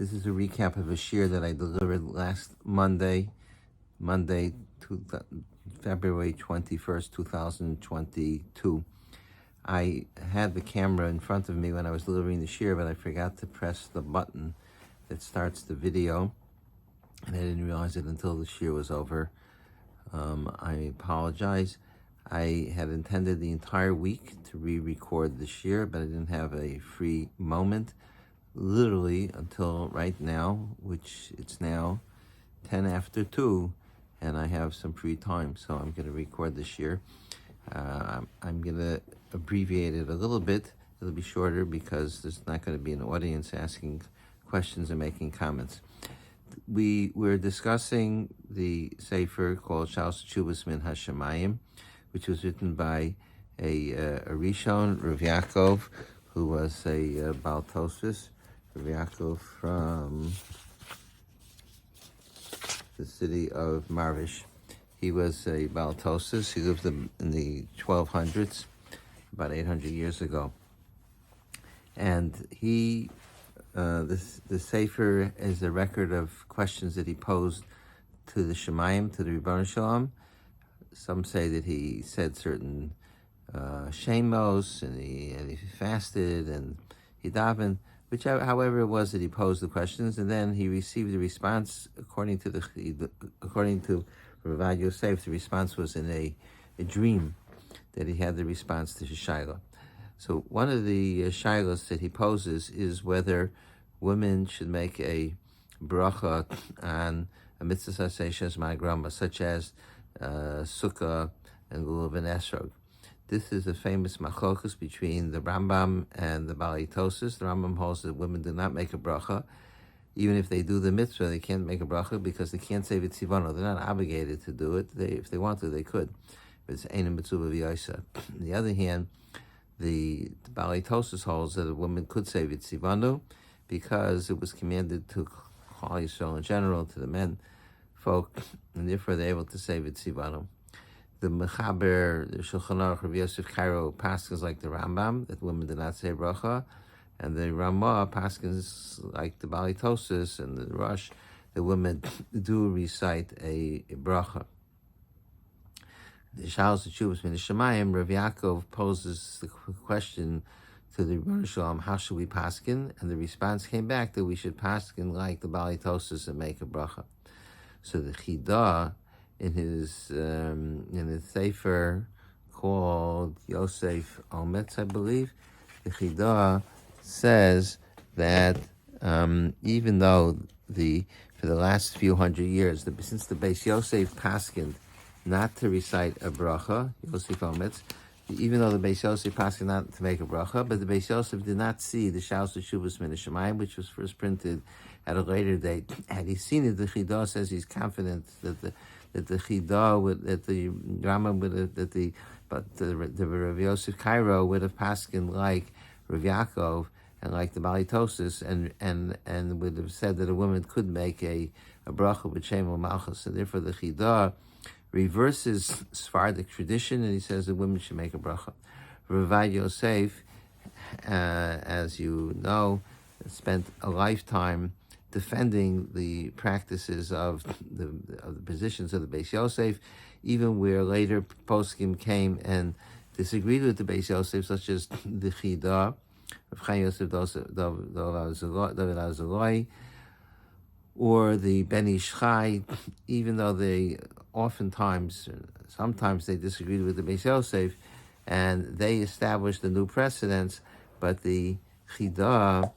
This is a recap of a shir that I delivered last Monday, February 21st, 2022. I had the camera in front of me when I was delivering the shir, but I forgot to press the button that starts the video, and I didn't realize it until the shir was over. I apologize. I had intended the entire week to re-record the shir, but I didn't have a free moment, literally until right now, which it's now 10 after 2, and I have some free time, so I'm going to record the shir. I'm going to abbreviate it a little bit. It'll be shorter because there's not going to be an audience asking questions and making comments. We're discussing the sefer called Shalos Tshuvos Min Hashamayim, which was written by a Rishon, Rav Yaakov, who was a Baal Tosfos, Rav Yaakov from the city of Marvish. He was a Baal Tosfos. He lived in the 1200s, about 800 years ago. And the sefer is a record of questions that he posed to the Shemayim, to the Ribbono Shel Olam. Some say that he said certain shemos, and he fasted, and he davened, however it was that he posed the questions, and then he received the response according to Rabbi Yosef. The response was in a dream that he had the response to his shaila. So one of the shailas that he poses is whether women should make a bracha on a mitzvah saseh ma'grama, such as sukkah and lulav and esrog. This is a famous machlokus between the Rambam and the Baalei Tosfos. The Rambam holds that women do not make a bracha. Even if they do the mitzvah, they can't make a bracha because they can't say v'tzivano. They're not obligated to do it. If they want to, they could. But it's ein mitzvah v'yosa. On the other hand, the Baalei Tosfos holds that a woman could say v'tzivano because it was commanded to Klal Yisrael in general, to the men folk, and therefore they're able to say v'tzivano. The Mechaber, the Shulchan Aruch, Rabbi Yosef Cairo, paskins like the Rambam, that women do not say bracha, and the Ramah paskins like the Baalei Tosfos and the Rosh, the women do recite a bracha. The Shalos Tshuvos Min Hashamayim, Rav Yaakov poses the question to the Ribbono Shel Olam, how should we paskin? And the response came back that we should paskin like the Baalei Tosfos and make a bracha. So the Chidah, in his sefer called Yosef Ometz, I believe, the Chidah says that even though for the last few hundred years, since the Beis Yosef paskined not to recite a bracha, Yosef Ometz, even though the Beis Yosef paskined not to make a bracha, but the Beis Yosef did not see the Shalos Tshuvos Min Hashamayim, which was first printed at a later date. Had he seen it, the Chidah says he's confident that the Chidah would, that the Rambam would have, the Rav Yosef Cairo would have paskin like Rav Yaakov and like the Baalei Tosfos, and would have said that a woman could make a bracha with Shem or Malchus, and therefore the Chidah reverses Sephardic tradition, and he says that women should make a bracha. Rabbi Yosef, as you know, spent a lifetime defending the practices of the positions of the Beis Yosef, even where later poskim came and disagreed with the Beis Yosef, such as the Chidah, Rav Chaim Yosef David Azaloi, or the Ben Ish Chai, even though they sometimes they disagreed with the Beis Yosef, and they established the new precedents, but the Chidah,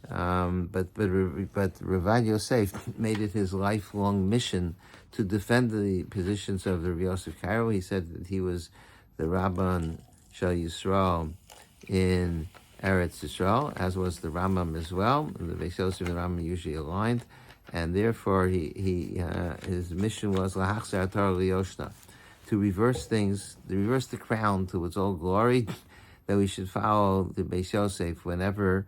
but Rav Yosef made it his lifelong mission to defend the positions of the Rav Yosef Cairo. He said that he was the Rabban Shel Yisrael in Eretz Yisrael, as was the Rambam as well. And the Beis Yosef and the Rambam usually aligned, and therefore his mission was lahachzir Torah liyoshna, to reverse things, to reverse the crown to its old glory, that we should follow the Beis Yosef whenever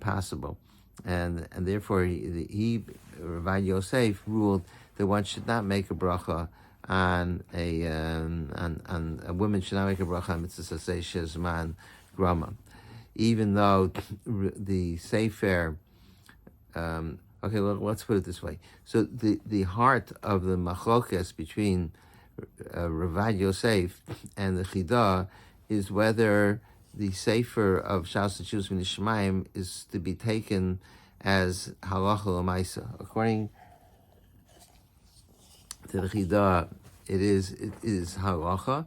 possible, and therefore Rabbi Yosef ruled that one should not make a bracha on a woman should not make a bracha on mitzvah saseh shezman grama, even though the sefer Okay, well, let's put it this way. So the heart of the machlokes between Ravad Yosef and the Chidah is whether the Sefer of Shas Chus Minishmaim is to be taken as halacha l'maisa. According to the Chidah, it is halacha,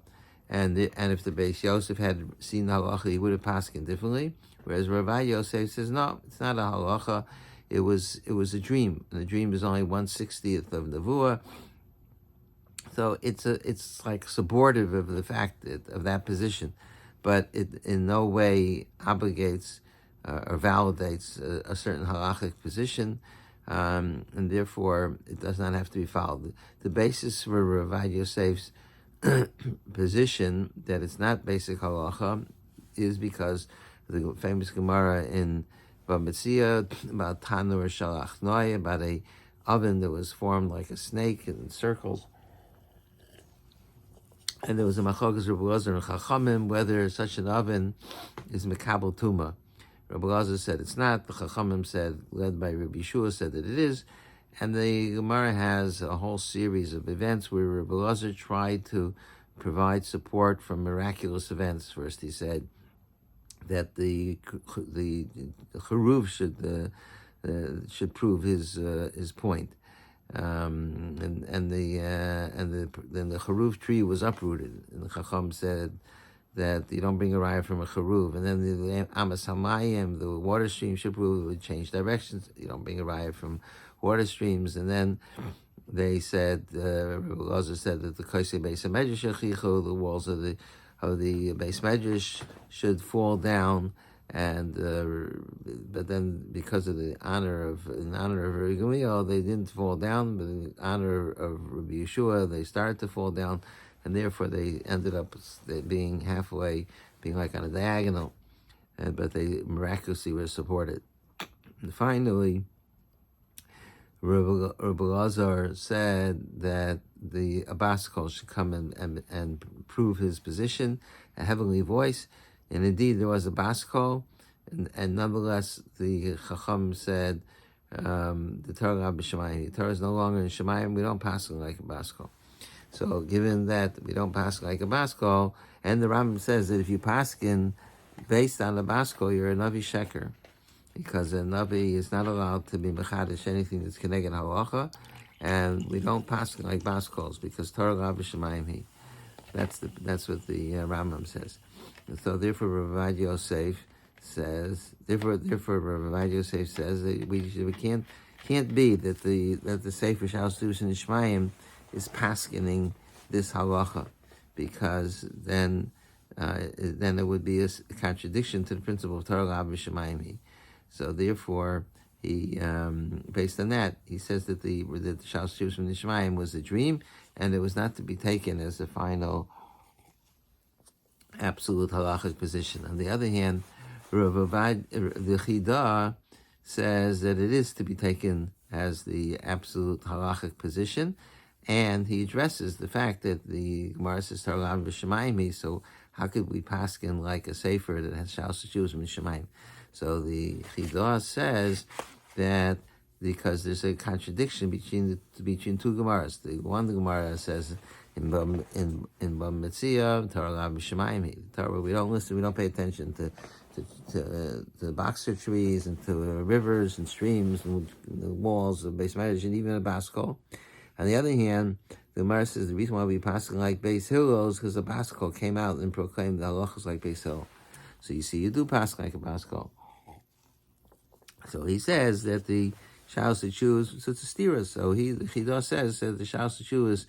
and if the Beis Yosef had seen halacha, he would have paskin differently. Whereas Rabbi Yosef says no, it's not a halacha. It was a dream, and the dream is only 1/60th of nevuah. So it's like supportive of the fact of that position, but it in no way obligates or validates a certain halachic position, and therefore it does not have to be followed. The basis for Ravad Yosef's position that it's not basic halacha is because the famous Gemara in Bamitzia about Tanur Shalach Noi, about a oven that was formed like a snake in circles. And there was a machogas Rabbi Elazar and Chachamim whether such an oven is mekabel tuma. Rabbi Elazar said it's not. The Chachamim said, led by Rabbi Yeshua, said that it is. And the Gemara has a whole series of events where Rabbi Elazar tried to provide support from miraculous events. First, he said that the charuv should prove his point. Then the charuv tree was uprooted, and the Chacham said that you don't bring a raya from a charuv. And then the amas hamayim, the water stream should prove, would change directions. You don't bring a raya from water streams. And then they said, Rabbi Elazar said that the koisei beis hamedrash yachichu, the walls of the beis medrash should fall down. And but then because of in honor of Rabbi Gamliel, they didn't fall down. But in honor of Rabbi Yeshua, they started to fall down, and therefore they ended up being halfway, being like on a diagonal. But they miraculously were supported. And finally, Rabbi Elazar said that the Abaskol should come and prove his position, a heavenly voice. And indeed, there was a baskol, and nonetheless, the Chacham said, the Torah bashomayim. The Torah is no longer in Shemayim. We don't pass it like a baskol. So, given that we don't pass it like a baskol, and the Rambam says that if you paskin based on the baskol, you're a navi sheker, because a navi is not allowed to be mechadish anything that's keneged halacha, and we don't pass it like baskols because Torah bashomayim. That's what the Rambam says. And so therefore, Ravad Yosef says. Therefore, Ravad Yosef says that we can't be that the Sefer Shas Chus Nishmayim is paskening this halacha, because then it would be a contradiction to the principle of Torah bashomayim. So therefore, he based on that, he says that the Shas Chus Nishmayim was a dream, and it was not to be taken as the final absolute halachic position. On the other hand, the Chidah says that it is to be taken as the absolute halachic position, and he addresses the fact that the Gemara says Torah b'shemayim, so how could we paskin like a sefer that has Shas Chus Mishemayim? So the Chidah says that because there's a contradiction between two Gemaras. The Gemara says in Bamitzia, Torah b'shemayim. Torah, we don't listen, we don't pay attention to boxer trees and to rivers and streams and the walls of Beis Medrash and even a baskol. On the other hand, the Gemara says the reason why we pass like Beis Hillel is because the baskol came out and proclaimed the halachos like Beis Hillel. So you see, you do pass like a baskol. So he says that the Shas Chus, so it's a stira. So the Chidah says that the Shas Chus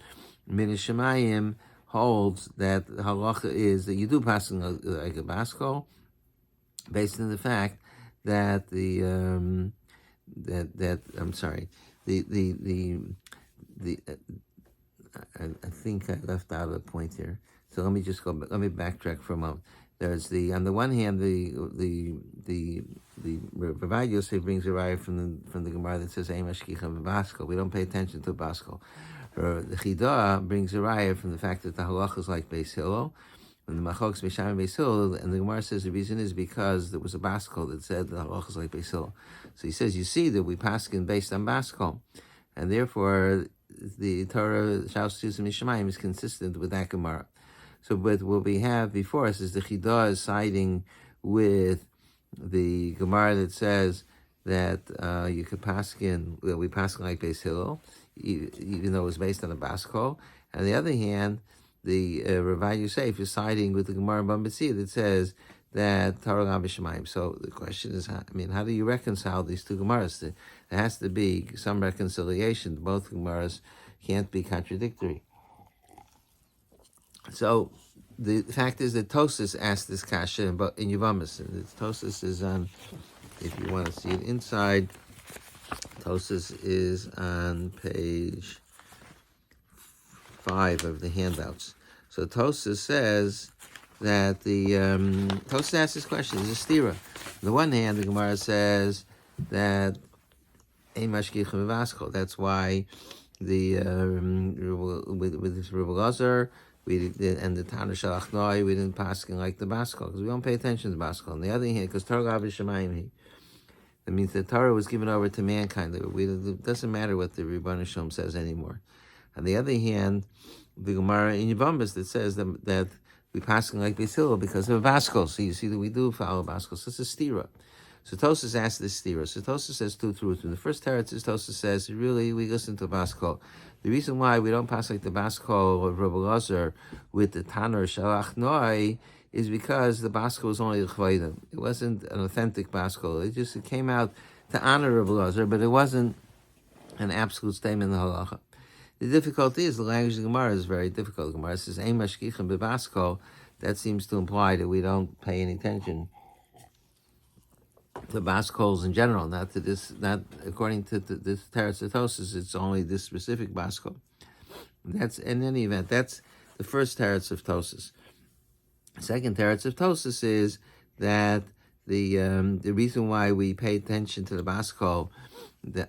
Min Shemayim holds that the halacha is that you do pass like a baskol, based on the fact that I think I left out a point here. So let me backtrack for a moment. There's on the one hand, the Rabbi Yosef brings a raya from the Gemara that says Ein mashkicha v'baskol. We don't pay attention to baskol. The Chidah brings a raya from the fact that the halacha is like Beis Hillel, when the Machlokas Beis Shammai and Beis Hillel, and the Gemara says the reason is because there was a Baskol that said the halacha is like Beis Hillel. So he says, you see that we paskin based on Baskol, and therefore the Torah Shaus Tzuz Mishamayim is consistent with that Gemara. So, but what we have before us is the Chidah is siding with the Gemara that says that you could paskin, we paskin like Beis Hillel, even though it was based on a Baskol. On the other hand, the Rabbi Yosef is siding with the Gemara Bambatzia that says that Torah bashomayim. So the question is, how do you reconcile these two Gemaras? There has to be some reconciliation. Both Gemaras can't be contradictory. So the fact is that Tosas asked this kasha in Yevamos, and Tosas is on, if you want to see it inside, Tosas is on page 5 of the handouts. So Tosas says that Tosas asks this question, is a stira. On the one hand, the Gemara says that that's why the with this Rabbi Lazar, and the Tana Shalach Noi, we didn't paskin like the Baskol, because we don't pay attention to the Baskol. On the other hand, because Torah bashomayim, that means the Torah was given over to mankind. It doesn't matter what the Rebbeinu Shalom says anymore. On the other hand, the Gemara in Yevamos that says that we paskin like Beis Hillel because of Baskol. So you see that we do follow Baskol. So it's a stira. So Tosas asks this stira. So Tosas says two truths. In the first teretz, Tosas says, really, we listen to Baskol. The reason why we don't pass like the Baskol of Rabbi Lazar with the Tanur Shalach Noi is because the Baskol was only a chvaydim. It wasn't an authentic Baskol. It came out to honor Rabbi Lazar, but it wasn't an absolute statement in the halacha. The difficulty is the language of the Gemara is very difficult. The Gemara says, Ein mashkichem bebaskol. That seems to imply that we don't pay any attention to Baskols in general, not to this, not according to this Teretz Tosas, it's only this specific Baskol. That's, in any event, that's the first Teretz of Tosas. The second Teretz of Tosas is that the reason why we pay attention to the Baskol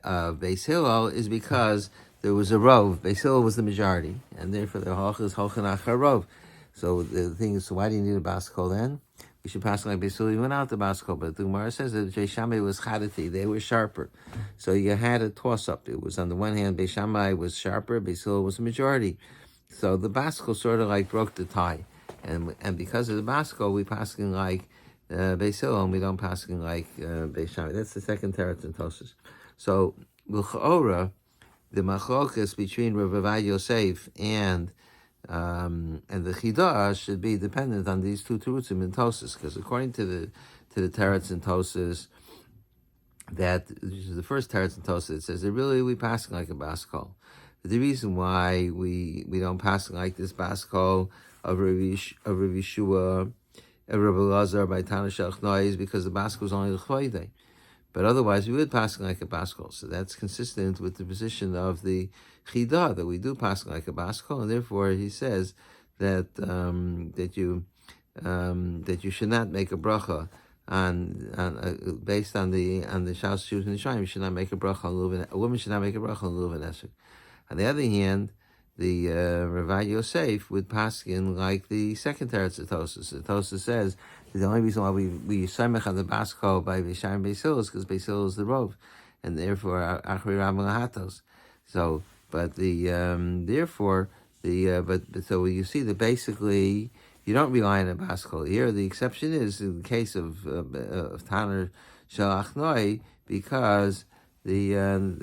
of Beis Hillel is because there was a rov. Beis Hillel was the majority, and therefore the halacha is holchan achar rov. So the thing is, so why do you need a Baskol then? We should pass like Beis Hillel. You went out the Baskol, but the Gemara says that Beis Shammai was chadati. They were sharper. So you had a toss-up. It was on the one hand, Beis Shammai was sharper, Beis Hillel was the majority. So the Baskol sort of like broke the tie. And because of the Baskol, we passing like Beis Hillel, and we don't passing like Beis Shammai. That's the second teretz in Tosas. So l'chaora, the machlokas between Rabbi Yosef and the Chidah should be dependent on these two terutzim in Tosas, because according to the teretz in Tosas, that this is the first teretz in Tosas, it says that really we passing like a Baskol. But the reason why we don't passing like this Baskol of Rabbi Shua, Rabbi Lazar by Tana Shalach Noi is because the Baskol is only the Chvayday. But otherwise, we would pass like a Baskol. So that's consistent with the position of the Chidah, that we do pass like a Baskol, and therefore he says that that you should not make a bracha on based on the Shaus Tzuz Mishamayim. You should not make a bracha on Luvan. A woman should not make a bracha on Luvan Esrog. On the other hand, the Rabbi Yosef would paskin like the second teretz of Tosas. The Tosas says the only reason why we samech on the Baskol by Beis Shammai and Beis Hillel is because Beis Hillel is the rov, and therefore achri ram lahatos. So, but the therefore the but so you see that basically you don't rely on a Baskol here. The exception is in the case of Taner Shalach Noi, because in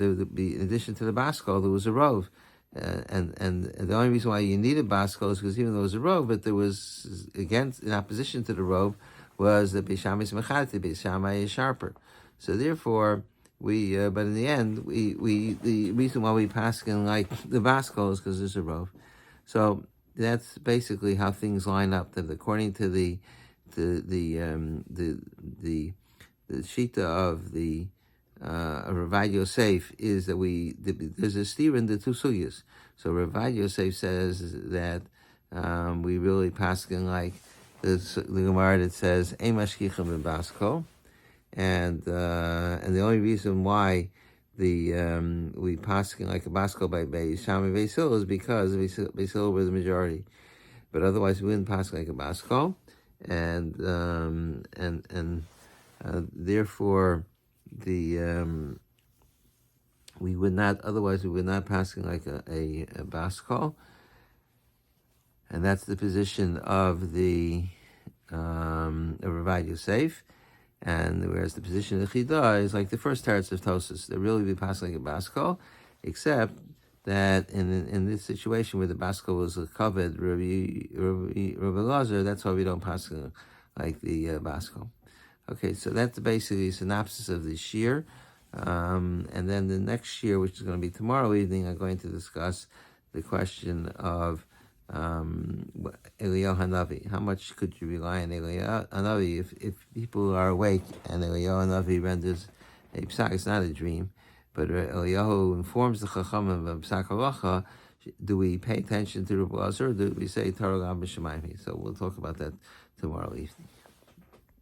addition to the Baskol there was a rov. And the only reason why you needed Baskol is because even though it was a rov, but there was, against, in opposition to the rov, was that Beis Shammai is mechadati, Beis Shammai is sharper. So therefore, but in the end, the reason why we paskin like the Baskol is because there's a rov. So that's basically how things line up. That according to the shita of the Rabbi Yosef is that there's a steer in the two sugyas. So Rabbi Yosef says that we really paskin like the Gemara that says Ein mashkichem bebaskol, and the only reason why we paskin like a Baskol by Beis Shammai and Beis Hillel is because Beis Hillel were the majority. but otherwise we wouldn't pass like a baskol, and therefore we would not passing like a baskol, and that's the position of the Rabbi Yosef. And whereas the position of the Chida is like the first teretz of Tosas, they really be passing like a baskol, except that in this situation where the baskol was covered, Rabbi Lazar, that's why we don't pass like the baskol. Okay, so that's basically a synopsis of the shir. And then the next shir, which is going to be tomorrow evening, I'm going to discuss the question of Eliyahu Hanavi. How much could you rely on Eliyahu Hanavi if people are awake and Eliyahu Hanavi renders a psak? It's not a dream, but Eliyahu informs the Chachamim of psak halacha. Do we pay attention to Rabbi Lazar, or do we say Torah bashomayim? So we'll talk about that tomorrow evening.